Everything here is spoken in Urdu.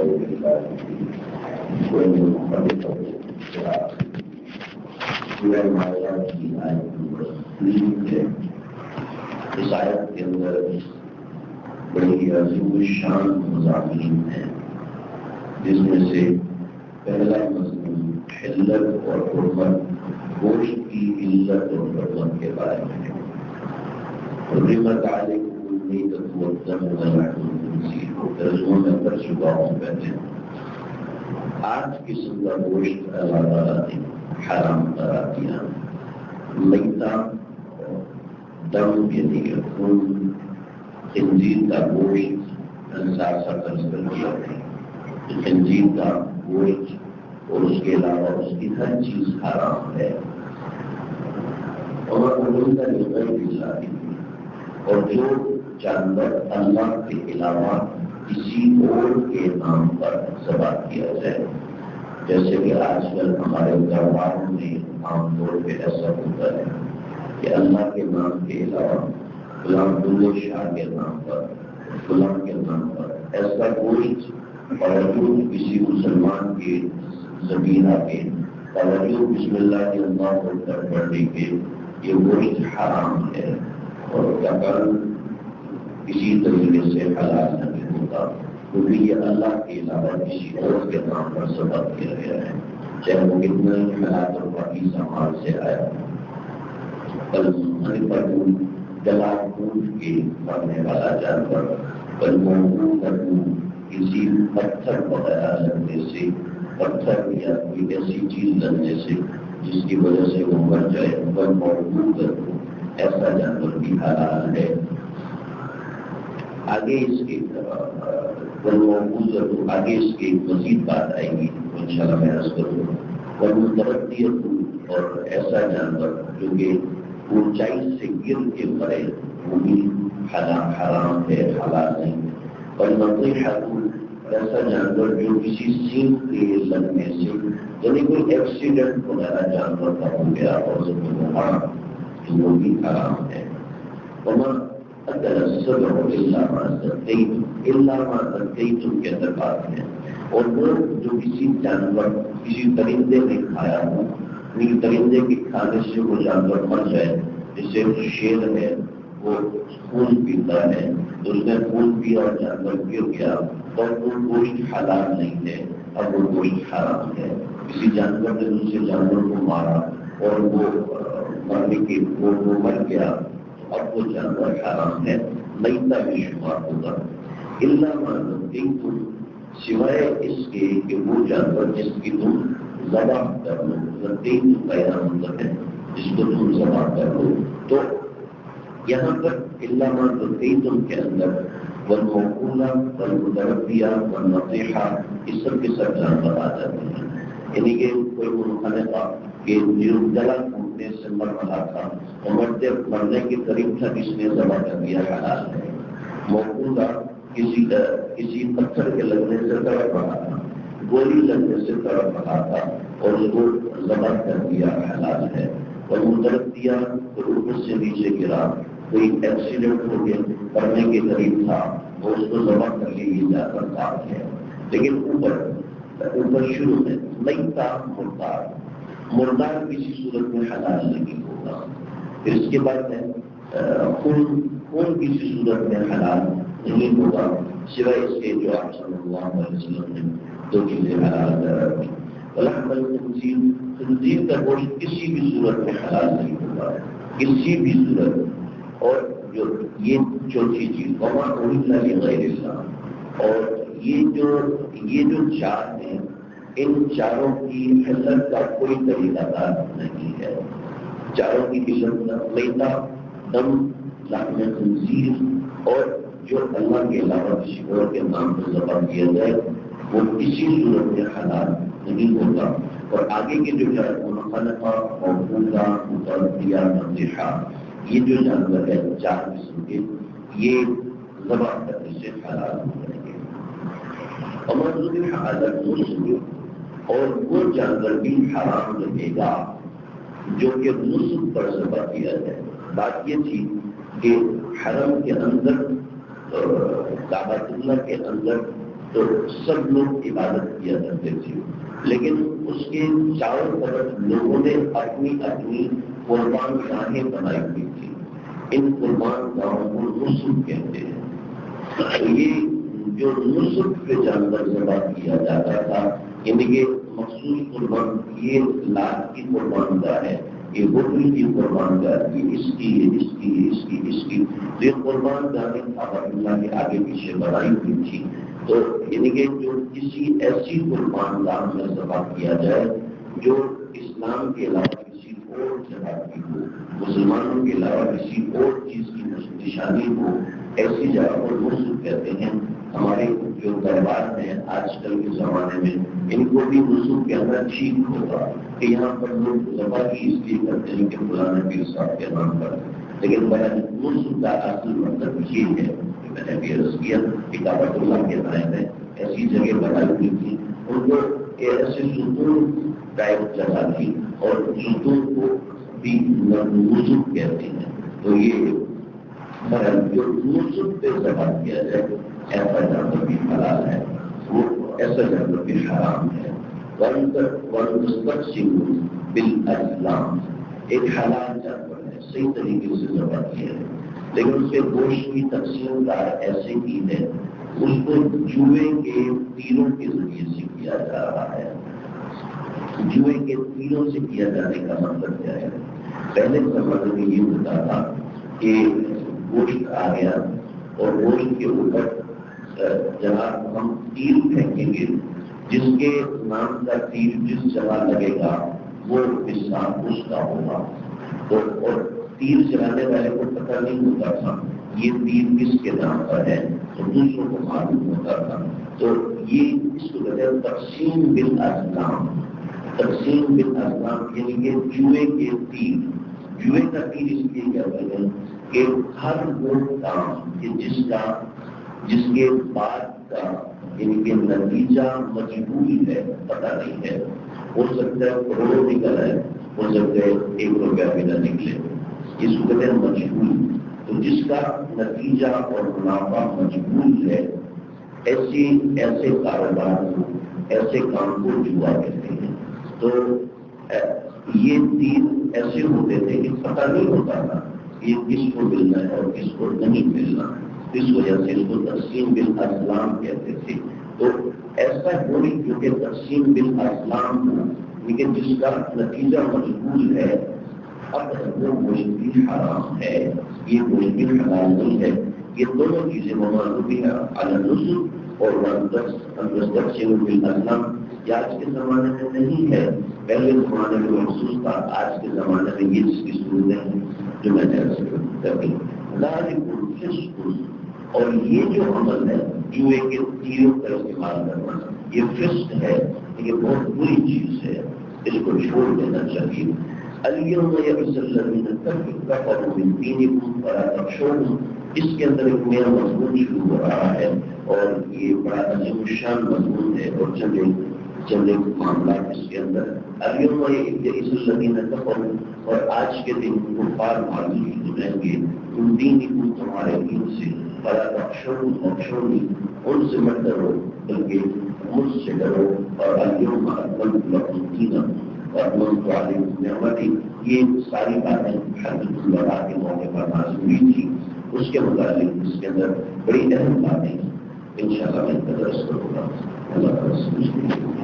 بالله ومن خلقه سورہ آیات کی آیت نمبر 3 ہے. اس آیت کے اندر بڑی عظیم الشان مضامین ہیں، جس میں سے پہلا مضمون حلت اور حرمت، گوشت کی علت اور حرمت کے بارے میں ہے. حرمت علیکم المیتۃ والدم ولحم الخنزیر، ترجمہ میں کر چکا ہوں پہلے. 8 قسم کا گوشت اللہ تعالیٰ نے حرام قرار دیا. میتہ، دم یعنی خون، خنزیر کا گوشت انصاف کر دیا ہے. خنزیر کا گوشت اور اس کے علاوہ اس کی ہر چیز حرام ہے. اور ان کا نظر اور جو جانور اللہ کے علاوہ کسی اور کے نام پر ذبح کیا جائے، جیسے کہ آج کل ہمارے درباروں میں عام طور پہ ایسا ہوتا ہے کہ اللہ کے نام کے علاوہ فلاں بلے شاہ کے نام پر، فلاں کے نام پر ایسا گوشت باوجود کسی مسلمان کے زبینہ کے باوجود بسم اللہ کے اللہ اکبر پڑھنے کے یہ گوشت حرام ہے. اور اگر کسی طریقے سے حلال نہیں ہوتا کیونکہ یہ اللہ کے علاوہ کسی اور کے نام پر ذبح کیا گیا ہے، چاہے وہ کتنا ہی حلال اور باقی سامان سے آیا. گلا پھوٹ کے مرنے والا جانور، کسی پتھر وغیرہ لگنے سے، پتھر یا کوئی ایسی چیز لگنے سے جس کی وجہ سے وہ مر جائے، وہ موجود ایسا جانور بھی حلال ہے. آگے اس کے آگے اس کی مزید بات آئے گی انشاءاللہ میں عرض کروں. والمتردیۃ، اور ایسا جانور جو کہ اونچائی سے گر کے مرے وہ بھی حرام ہے، حلال نہیں. والنطیحۃ، ایسا جانور جو کسی سینگ کے لگنے سے، یعنی کوئی ایکسیڈنٹ وغیرہ جانور کا ہو گیا اور اس میں وہ مرا تو وہ بھی حرام ہے. وما اگر السبع الا ما ذکیتم، الا ما ذکیتم کے اندر بات ہے. اور وہ جو کسی جانور، کسی درندے نے کھایا ہو، کسی درندے کے کھانے سے وہ جانور مر جائے، جیسے شیر ہے وہ خون پیتا ہے تو اس نے خون پیا اور جانور گر گیا تو وہ گوشت حلال نہیں ہے، اب وہ گوشت حرام ہے. کسی جانور نے دوسرے جانور کو مارا اور وہ مرنے کے وہ مر گیا تو اب وہ جانور حرام ہے، میتہ بھی شمار ہوگا. الا ما ذکیتم، سوائے اس کے کہ وہ جانور جس کی تم ذبح کر لو. ذکیتم کا یہاں مطلب ہے جس کو تم ذبح کر لو. تو یہاں پر الا ما ذکیتم کے اندر والموقولہ والمتردیہ والنطیحہ اس سب کے سب جانور آ جاتے ہیں. یعنی کہ کوئی منخنقہ کہ جو گلا گھومنے سے مر رہا تھا اور مرنے کے قریب تھا جس نے ذبح کر دیا، حلال ہے. موقولہ کسی پتھر کے لگنے سے تڑپ رہا تھا، گولی لگنے سے تڑپ رہا تھا اور اس کو ذبح کر دیا، حلال ہے. اور متردیہ اوپر سے نیچے گرا، کوئی ایکسیڈنٹ ہو گیا، مرنے کے قریب تھا اور اس کو ذبح کر لی، یہ جانور پاک ہے. لیکن اوپر شروع میں میتہ، مردار کسی صورت میں حلال نہیں ہوگا. پھر اس کے بعد ہے خون کسی صورت میں حلال نہیں ہوگا سوائے اس کے جو آپ صلی اللہ علیہ وسلم نے 2 چیزیں حلال قرار دی. ولحم الخنزیر، خنزیر کا گوشت کسی بھی صورت میں حلال نہیں ہوگا، کسی بھی صورت. اور جو یہ چوتھی چیز وما اہل لغیر اللہ، اور یہ جو 4 ہیں ان چاروں کی حلت کا کوئی طریقہ کار نہیں ہے. چاروں کی قسم میتہ، دم، لحم خنزیر، اور جو اللہ کے علاوہ کسی اور کے نام پر ذبح کیا جائے وہ کسی صورت میں حلال نہیں ہوگا. اور آگے کے جو منخنقہ، موقولہ، متردیہ، نطیحہ، یہ جو جانور ہے 4 قسم کے، یہ ذبح کرنے سے حلال ہو جائیں گے. وما ذبح علی النصب، اور وہ جانور بھی حرام رہے گا جو کہ نصب پر ذبح کیا جائے. بات یہ تھی کہ حرم کے اندر، کعبۃ اللہ کے اندر تو سب لوگ عبادت کیا کرتے تھے، لیکن اس کے چاروں طرف لوگوں نے اپنی اپنی قربان گاہیں بنائی ہوئی تھی. ان قربان گاہوں کو نسک کہتے ہیں. تو یہ جو نسک کے جانور ذبح کیا جاتا تھا، یعنی کہ مخصوص قربان، یہ لاکھ کی قربان گاہ ہے، یہ بکری کی قربان گاہ، یہ اس کی، اس کی، اس کی، اس کی، یہ قربان گاہیں اللہ کے آگے پیچھے بنائی ہوئی تھی. تو یعنی کہ جو کسی ایسی قربان گاہ میں ذبح کیا جائے جو اسلام کے علاوہ کسی اور جگہ کی ہو، مسلمانوں کے علاوہ کسی اور چیز کی نشانی ہو، ایسی جگہ کو نسک کہتے ہیں. ہمارے جو دربار ہیں آج کل کے زمانے میں، ان کو بھی نسک کہنا ٹھیک ہوگا کہ یہاں پر لوگ ذبح کی اس لیے کرتے ہیں کہ فلاں پیر صاحب کے نام پر، لیکن نسک کا اصل مطلب یہ ہے کہ میں نے بھی عرض کیا کہ کعبۃ اللہ کے نائب ہے، ایسی جگہ بنائی ہوئی تھی، ان کو ایسے ستون کا ایک جگہ تھی اور ستون کو بھی نسک کہتے ہیں. تو یہ جو نسک پہ ذبح کیا جائے ایسا جانور بھی حلال ہے، وہ ایسا جانور بھی حرام ہے. بالاسلام ایک حلال جانور ہے، صحیح طریقے سے ذبح کیا ہے، لیکن اس کے گوشت کی تقسیم دار ایسے کی ہے، اس کو جوئے کے تیروں کے ذریعے سے کیا جا رہا ہے. جوئے کے تیروں سے کیا جانے کا مطلب کیا ہے؟ پہلے زمانے میں یہ ہوتا تھا کہ گوشت آ گیا اور گوشت کے اوپر جہاں ہم تیر پھینکیں گے، جس کے نام کا تیر جس جگہ لگے گا وہ حصہ اس کا ہوگا. تو اور تیر چلانے والے کو پتہ نہیں ہوتا تھا یہ تیر کس کے نام پر ہے، تو دوسروں کو معلوم ہوتا تھا. تو یہ اس کو کہتے ہیں تقسیم بالازلام. تقسیم بالازلام یعنی کہ جوئے کے تیر. جوئے کا تیر اس لیے کہتے ہیں کہ ہر وہ کام کہ جس کے بعد کا یعنی کہ نتیجہ مجبور ہے، پتہ نہیں ہے، ہو سکتا ہے کروڑوں نکل ہے، ہو سکتا ہے 1 روپیہ بھی نہ نکلے، اس کو کہتے ہیں مجبور. تو جس کا نتیجہ اور منافع مجبور ہے، ایسے کاروبار کو، ایسے کام کو جوا کہتے ہیں. تو یہ تیر ایسے ہوتے تھے کہ پتہ نہیں ہوتا تھا یہ کس کو ملنا ہے اور کس کو نہیں ملنا، اس وجہ سے اس کو تقسیم بالازلام کہتے تھے. تو ایسا کوئی کیونکہ تقسیم بالازلام ہو لیکن جس کا نتیجہ مجبور ہے، اب وہ گوشت بھی حرام ہے، یہ گوشت بھی حلال نہیں ہے. یہ دونوں چیزیں معلومی ہے النسک اور تقسیم بالازلام. یہ آج کے زمانے میں نہیں ہے، پہلے زمانے میں محسوس تھا. آج کے زمانے میں یہ جس کی صورتیں ہیں جو میں نے اور یہ جو عمل ہے جوئے کے تیروں کا استعمال کرنا، یہ فسق ہے، یہ بہت بری چیز ہے، اس کو چھوڑ دینا چاہیے. اليوم يئس الذين كفروا من دينكم فلا تخشوهم. اس کے اندر ایک نیا مضمون شروع ہو رہا ہے اور یہ بڑا عظیم الشان مضمون ہے اور چند معاملات اس کے اندر. اليوم يئس الذين كفروا، اور آج کے دن کفار معذور ہو جائیں گے من دینکم، تمہارے دین سے، فلا تخشونی، ان سے مت ڈرو بلکہ مجھ سے ڈرو. اور اليوم اکملت لکم دینکم واتممت علیکم نعمتی. یہ ساری باتیں حضرت اللہ کے موقع پر نازل ہوئی تھی، اس کے متعلق اس کے اندر بڑی اہم باتیں انشاءاللہ میں درس کروں گا. اللہ تعالیٰ سے